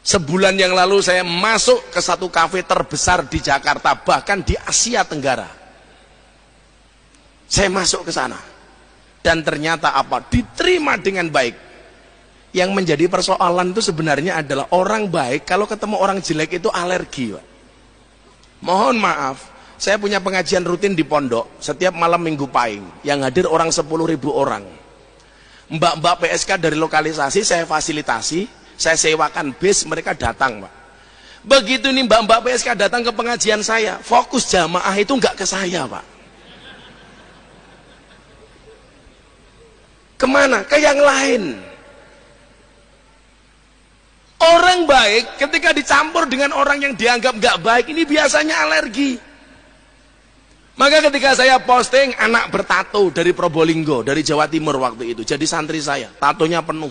Sebulan yang lalu saya masuk ke satu kafe terbesar di Jakarta, bahkan di Asia Tenggara. Saya masuk ke sana dan ternyata apa? Diterima dengan baik. Yang menjadi persoalan itu sebenarnya adalah orang baik kalau ketemu orang jelek itu alergi, Pak. Mohon maaf, saya punya pengajian rutin di pondok setiap malam Minggu Pahing, yang hadir orang 10.000 orang. Mbak-mbak PSK dari lokalisasi saya fasilitasi, saya sewakan bis, mereka datang, Pak. Begitu nih mbak-mbak PSK datang ke pengajian saya, fokus jamaah itu nggak ke saya, Pak. Kemana? Ke yang lain. Orang baik ketika dicampur dengan orang yang dianggap nggak baik, ini biasanya alergi. Maka ketika saya posting anak bertato dari Probolinggo, dari Jawa Timur waktu itu, jadi santri saya, tatonya penuh,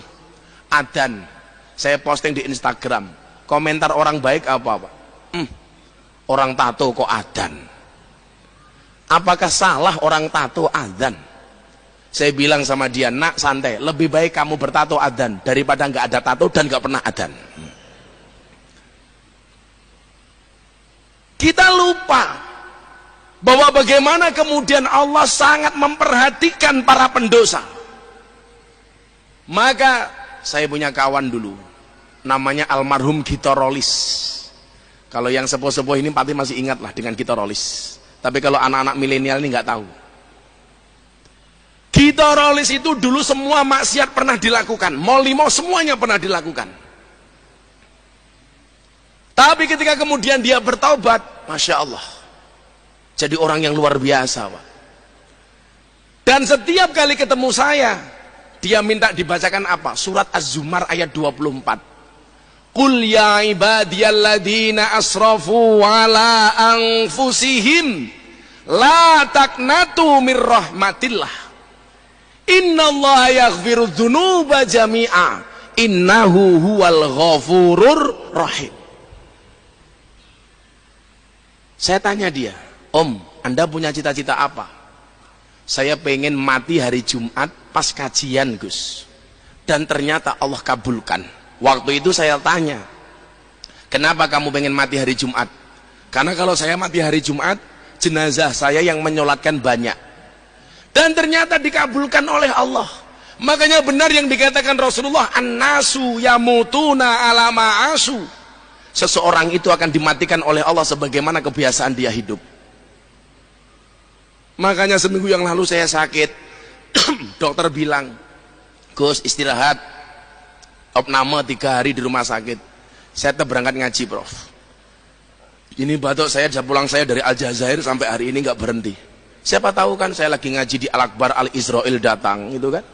adzan. Saya posting di Instagram, komentar orang baik apa, Pak? Orang tato kok adzan? Apakah salah orang tato adzan? Saya bilang sama dia, nak santai, lebih baik kamu bertato adzan daripada nggak ada tato dan nggak pernah adzan. Kita lupa bahwa bagaimana kemudian Allah sangat memperhatikan para pendosa. Maka saya punya kawan dulu, namanya almarhum Gito Rolis. Kalau yang sepuh-sepuh ini pasti masih ingat lah dengan Gito Rolis. Tapi kalau anak-anak milenial ini nggak tahu. Gito Rolis itu dulu semua maksiat pernah dilakukan, mau semuanya pernah dilakukan. Tapi ketika kemudian dia bertaubat, Masya Allah, jadi orang yang luar biasa, Pak. Dan setiap kali ketemu saya, dia minta dibacakan apa? Surat Az-Zumar ayat 24. Qul ya ibadiyalladzina asrafu ala anfusihim la taqnatu mir rahmatillah. Innallaha yaghfiru dzunuba jami'a innahu huwal ghafurur rahim. Saya tanya dia, Om, Anda punya cita-cita apa? Saya pengen mati hari Jumat pas kajian, Gus. Dan ternyata Allah kabulkan. Waktu itu saya tanya, kenapa kamu pengen mati hari Jumat? Karena kalau saya mati hari Jumat, jenazah saya yang menyolatkan banyak. Dan ternyata dikabulkan oleh Allah. Makanya benar yang dikatakan Rasulullah, an-nasu yamutuna ala ma'asu. Seseorang itu akan dimatikan oleh Allah sebagaimana kebiasaan dia hidup. Makanya seminggu yang lalu saya sakit. Dokter bilang, Gus istirahat, opname 3 hari di rumah sakit. Saya tetap berangkat ngaji, Prof. Ini batuk saya, pulang saya dari Aljazair sampai hari ini nggak berhenti. Siapa tahu kan saya lagi ngaji di Al-Akbar Al-Israel datang, itu kan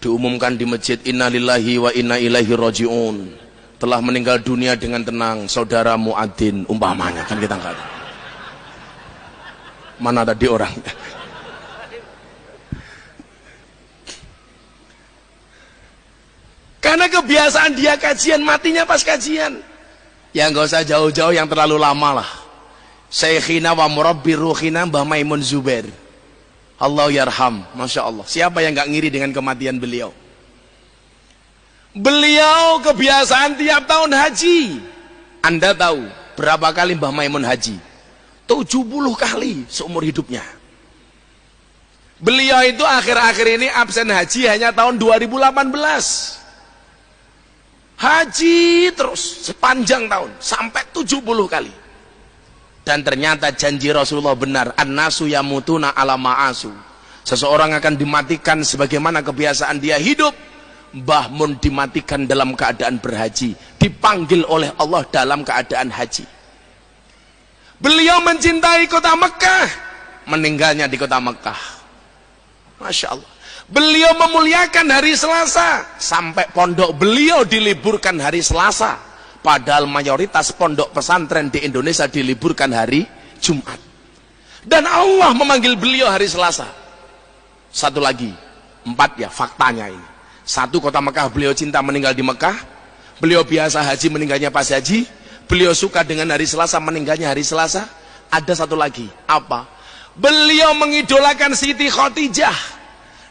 diumumkan di masjid, innalillahi wa inna ilaihi raji'un, telah meninggal dunia dengan tenang saudara Muadzin, umpamanya kan kita nggak tahu mana tadi orang. Karena kebiasaan dia kajian, matinya pas kajian. Ya nggak usah jauh-jauh yang terlalu lama lah. Syekhina wa murabbi ruhina Mbah Maimun Zubair, Allah yarham. Masya Allah, siapa yang nggak ngiri dengan kematian beliau? Beliau kebiasaan tiap tahun haji. Anda tahu berapa kali Mbah Maimun haji? 70 kali seumur hidupnya. Beliau itu akhir-akhir ini absen haji hanya tahun 2018. Haji terus sepanjang tahun sampai 70 kali. Dan ternyata janji Rasulullah benar, an-nasu yamutuna ala ma'asu. Seseorang akan dimatikan sebagaimana kebiasaan dia hidup. Mbah Mun dimatikan dalam keadaan berhaji, dipanggil oleh Allah dalam keadaan haji. Beliau mencintai kota Mekah, meninggalnya di kota Mekah. Masya Allah. Beliau memuliakan hari Selasa, sampai pondok beliau diliburkan hari Selasa. Padahal mayoritas pondok pesantren di Indonesia diliburkan hari Jumat. Dan Allah memanggil beliau hari Selasa. Satu lagi, 4 ya faktanya ini. 1, kota Mekah beliau cinta, meninggal di Mekah. Beliau biasa haji, meninggalnya pas haji. Beliau suka dengan hari Selasa, meninggalnya hari Selasa. Ada satu lagi, apa? Beliau mengidolakan Siti Khadijah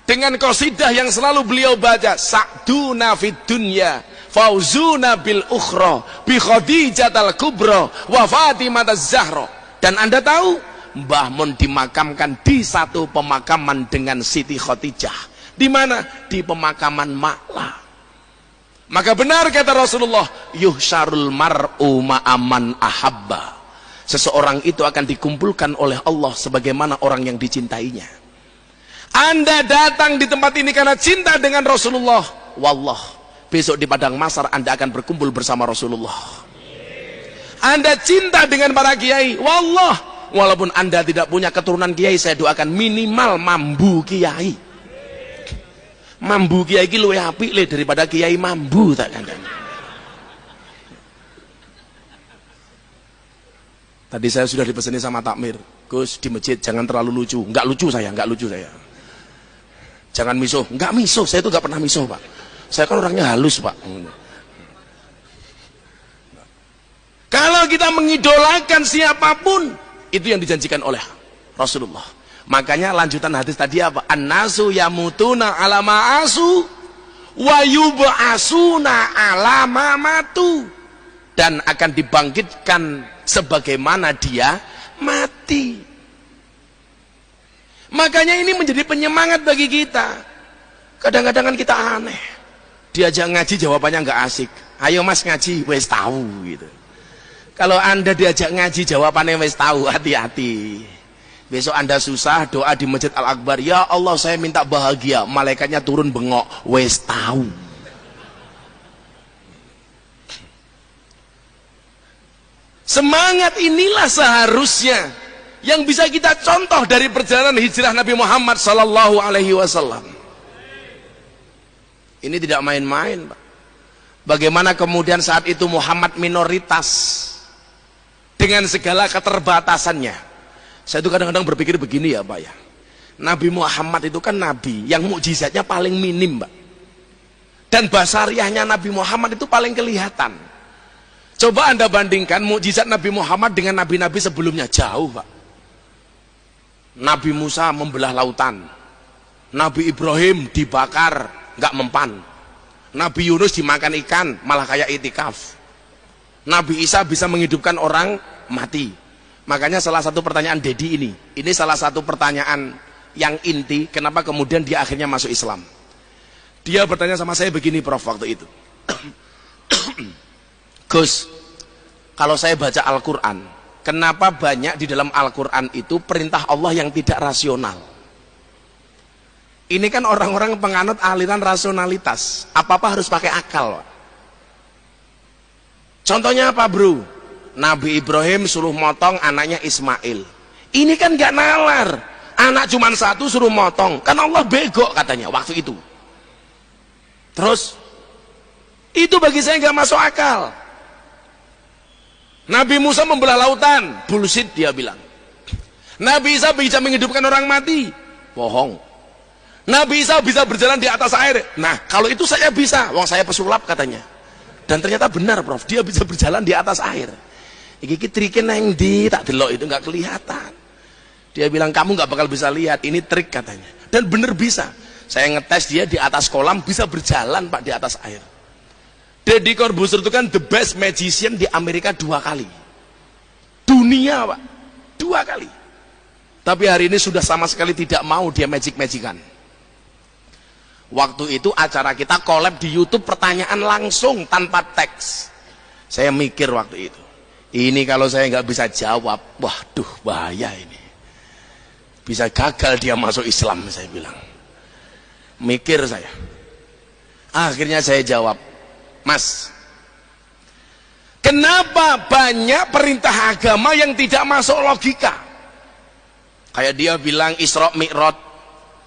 dengan qasidah yang selalu beliau baca, sa'duna fid dunya fauzuna bil ukhra bi Khadijatal kubra wa Fatimah az-Zahra. Dan Anda tahu Mbah Mun dimakamkan di satu pemakaman dengan Siti Khadijah. Di mana? Di pemakaman Ma'la. Maka benar kata Rasulullah, yuhsyarul mar'u ma'aman ahabba. Seseorang itu akan dikumpulkan oleh Allah sebagaimana orang yang dicintainya. Anda datang di tempat ini karena cinta dengan Rasulullah, wallah, besok di padang mahsyar Anda akan berkumpul bersama Rasulullah. Anda cinta dengan para kiai, wallah, walaupun Anda tidak punya keturunan kiai, saya doakan minimal mambu kiai. Mambu kiai iki luwih apik le daripada kiai mambu, tak kandhani. Tadi saya sudah dipeseni sama takmir, Gus di masjid jangan terlalu lucu. Enggak lucu saya, enggak lucu saya. Jangan misuh, enggak misuh, saya itu enggak pernah misuh, Pak. Saya kan orangnya halus, Pak. Kalau kita mengidolakan siapapun, itu yang dijanjikan oleh Rasulullah. Makanya lanjutan hadis tadi apa? An-nasu yamutuna ala ma'asu wa yub'asuna ala ma matu. Dan akan dibangkitkan sebagaimana dia mati. Makanya ini menjadi penyemangat bagi kita. Kadang-kadang kan kita aneh. Diajak ngaji jawabannya nggak asik. Ayo mas ngaji, wes tahu gitu. Kalau Anda diajak ngaji jawabannya wes tahu, hati-hati. Besok Anda susah doa di Masjid Al-Akbar, ya Allah saya minta bahagia, malaikatnya turun bengok, wes tahu. Semangat inilah seharusnya yang bisa kita contoh dari perjalanan hijrah Nabi Muhammad sallallahu alaihi wasallam. Ini tidak main-main, Pak. Bagaimana kemudian saat itu Muhammad minoritas dengan segala keterbatasannya. Saya itu kadang-kadang berpikir begini ya Pak ya, Nabi Muhammad itu kan Nabi yang mukjizatnya paling minim Pak, dan basariahnya Nabi Muhammad itu paling kelihatan. Coba Anda bandingkan mukjizat Nabi Muhammad dengan nabi-nabi sebelumnya, jauh Pak. Nabi Musa membelah lautan, Nabi Ibrahim dibakar nggak mempan, Nabi Yunus dimakan ikan malah kayak itikaf, Nabi Isa bisa menghidupkan orang mati. Makanya salah satu pertanyaan Dedi ini salah satu pertanyaan yang inti, kenapa kemudian dia akhirnya masuk Islam. Dia bertanya sama saya begini Prof waktu itu, Gus, kalau saya baca Al-Quran, kenapa banyak di dalam Al-Quran itu perintah Allah yang tidak rasional? Ini kan orang-orang penganut aliran rasionalitas, apa-apa harus pakai akal. Contohnya apa bro? Nabi Ibrahim suruh motong anaknya Ismail. Ini kan gak nalar, anak cuma satu suruh motong, kan Allah bego katanya waktu itu. Terus itu bagi saya gak masuk akal. Nabi Musa membelah lautan, bullshit dia bilang. Nabi Isa bisa menghidupkan orang mati, bohong. Nabi Isa bisa berjalan di atas air, nah kalau itu saya bisa, wong saya pesulap katanya. Dan ternyata benar Prof, dia bisa berjalan di atas air. Iki triknya neng di tak delok itu nggak kelihatan. Dia bilang kamu nggak bakal bisa lihat, ini trik katanya. Dan bener bisa. Saya ngetes dia di atas kolam bisa berjalan Pak di atas air. Deddy Corbuzier itu kan the best magician di Amerika 2 kali. Dunia Pak, 2 kali. Tapi hari ini sudah sama sekali tidak mau dia magic-magican. Waktu itu acara kita collab di YouTube, pertanyaan langsung tanpa teks. Saya mikir waktu itu, ini kalau saya nggak bisa jawab, waduh bahaya ini. Bisa gagal dia masuk Islam, saya bilang. Mikir saya. Akhirnya saya jawab, Mas, kenapa banyak perintah agama yang tidak masuk logika? Kayak dia bilang Isra Mi'raj,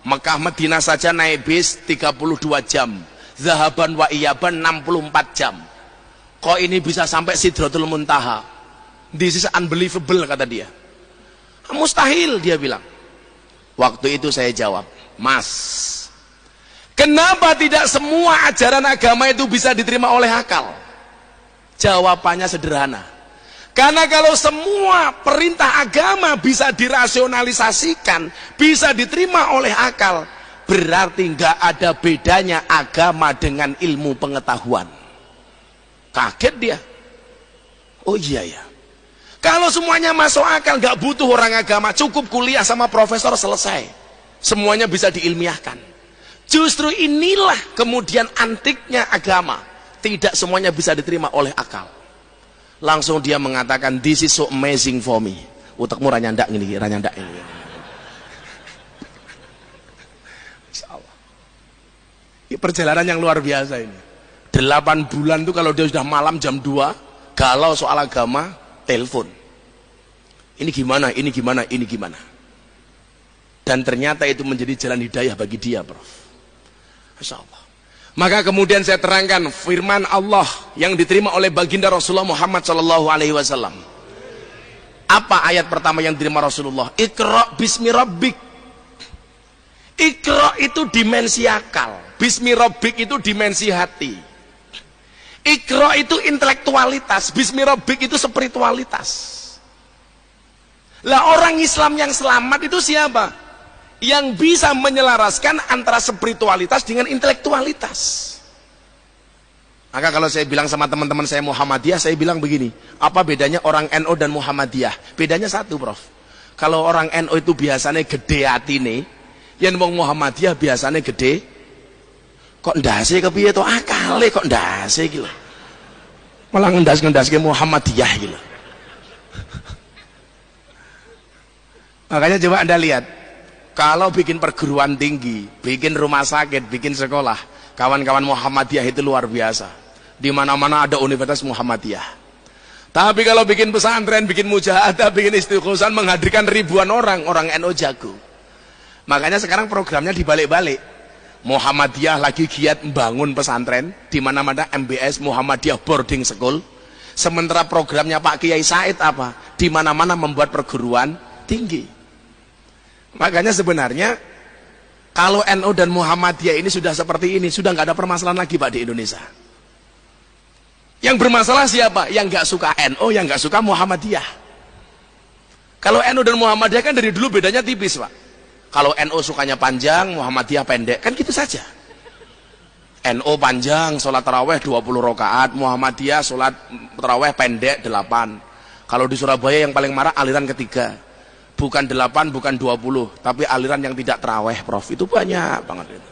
Mekah Madinah saja naik bis 32 jam, Zahaban wa Iyaban 64 jam. Kok ini bisa sampai Sidratul Muntaha? This is unbelievable kata dia. Mustahil dia bilang. Waktu itu saya jawab, Mas, kenapa tidak semua ajaran agama itu bisa diterima oleh akal? Jawabannya sederhana. Karena kalau semua perintah agama bisa dirasionalisasikan, bisa diterima oleh akal, berarti nggak ada bedanya agama dengan ilmu pengetahuan. Kaget dia. Oh iya ya. Kalau semuanya masuk akal, nggak butuh orang agama, cukup kuliah sama profesor selesai. Semuanya bisa diilmiahkan. Justru inilah kemudian antiknya agama. Tidak semuanya bisa diterima oleh akal. Langsung dia mengatakan, this is so amazing for me. Utakmu ranyandak ini, ranyandak ini. Ini perjalanan yang luar biasa ini. 8 bulan tuh kalau dia sudah malam jam 2, galau soal agama, telepon. Ini gimana, ini gimana, ini gimana. Dan ternyata itu menjadi jalan hidayah bagi dia, Prof. Masya Allah. Maka kemudian saya terangkan firman Allah yang diterima oleh baginda Rasulullah Muhammad SAW. Apa ayat pertama yang diterima Rasulullah? Iqra bismi rabbik. Iqra itu dimensi akal, bismi rabbik itu dimensi hati. Iqra itu intelektualitas, bismi rabbik itu spiritualitas. Lah orang Islam yang selamat itu siapa? Yang bisa menyelaraskan antara spiritualitas dengan intelektualitas. Maka kalau saya bilang sama teman-teman saya Muhammadiyah, saya bilang begini, apa bedanya orang NU dan Muhammadiyah? Bedanya satu, Prof. Kalau orang NU itu biasanya gede hati nih, yang wong Muhammadiyah biasanya gede, kok ndase kepiye to akale kok ndase iki lho. Malah ngendas-ngendaske Muhammadiyah iki lho. Makanya coba Anda lihat, kalau bikin perguruan tinggi, bikin rumah sakit, bikin sekolah, kawan-kawan Muhammadiyah itu luar biasa. Di mana-mana ada Universitas Muhammadiyah. Tapi kalau bikin pesantren, bikin mujahadah, bikin istiqosan, menghadirkan ribuan orang NU jago. Makanya sekarang programnya dibalik-balik. Muhammadiyah lagi giat membangun pesantren, di mana-mana MBS Muhammadiyah boarding school. Sementara programnya Pak Kiai Said apa? Di mana-mana membuat perguruan tinggi. Makanya sebenarnya kalau NU dan Muhammadiyah ini sudah seperti ini, sudah nggak ada permasalahan lagi Pak di Indonesia. Yang bermasalah siapa? Yang nggak suka NU, yang nggak suka Muhammadiyah. Kalau NU dan Muhammadiyah kan dari dulu bedanya tipis Pak. Kalau NU sukanya panjang, Muhammadiyah pendek, kan gitu saja. NU panjang, sholat taraweh 20 rakaat, Muhammadiyah sholat taraweh pendek 8. Kalau di Surabaya yang paling marah aliran ketiga. Bukan 8, bukan 20, tapi aliran yang tidak taraweh, Prof. Itu banyak banget itu.